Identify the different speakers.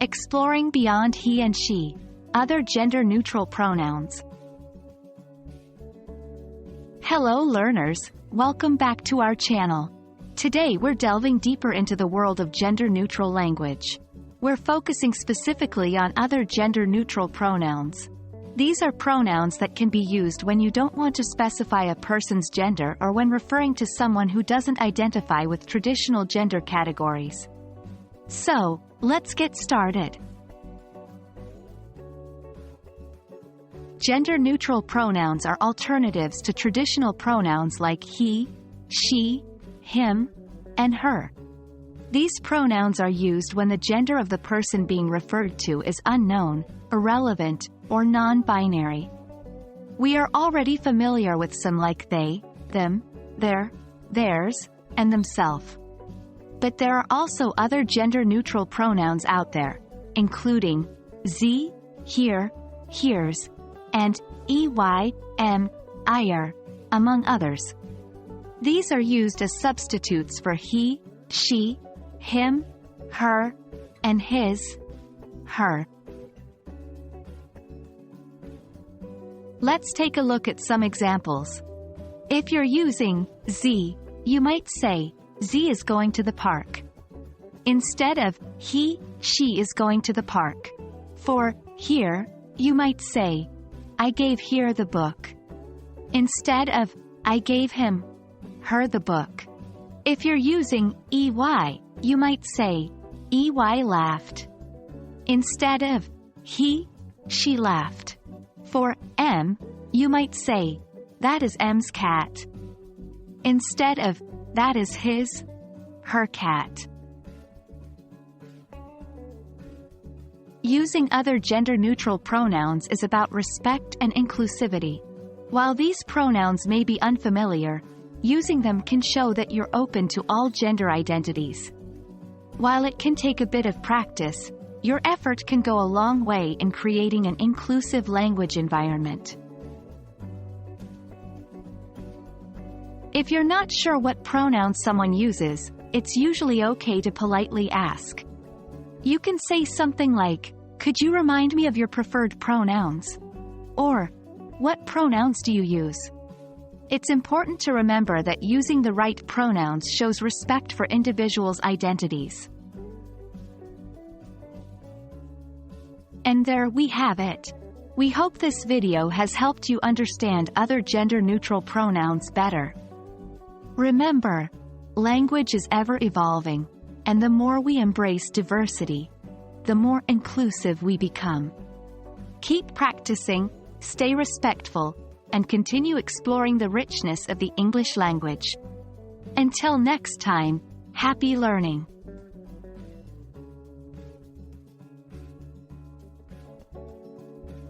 Speaker 1: Exploring beyond he and she. Other gender-neutral pronouns. Hello learners, welcome back to our channel. Today we're delving deeper into the world of gender-neutral language. We're focusing specifically on other gender-neutral pronouns. These are pronouns that can be used when you don't want to specify a person's gender or when referring to someone who doesn't identify with traditional gender categories. So, let's get started. Gender-neutral pronouns are alternatives to traditional pronouns like he, she, him, and her. These pronouns are used when the gender of the person being referred to is unknown, irrelevant, or non-binary. We are already familiar with some like they, them, their, theirs, and themselves. But there are also other gender-neutral pronouns out there, including z, here, hears, and em, ir, among others. These are used as substitutes for he, she, him, her, and his, her. Let's take a look at some examples. If you're using z, you might say, Z is going to the park. Instead of he, she is going to the park. For here, you might say, I gave here the book. Instead of I gave him, her the book. If you're using EY, you might say, EY laughed. Instead of he, she laughed. For M, you might say, that is M's cat. Instead of that is his, her cat. Using other gender-neutral pronouns is about respect and inclusivity. While these pronouns may be unfamiliar, using them can show that you're open to all gender identities. While it can take a bit of practice, your effort can go a long way in creating an inclusive language environment. If you're not sure what pronouns someone uses, it's usually okay to politely ask. You can say something like, could you remind me of your preferred pronouns? Or, what pronouns do you use? It's important to remember that using the right pronouns shows respect for individuals' identities. And there we have it. We hope this video has helped you understand other gender-neutral pronouns better. Remember, language is ever-evolving, and the more we embrace diversity, the more inclusive we become. Keep practicing, stay respectful, and continue exploring the richness of the English language. Until next time, happy learning!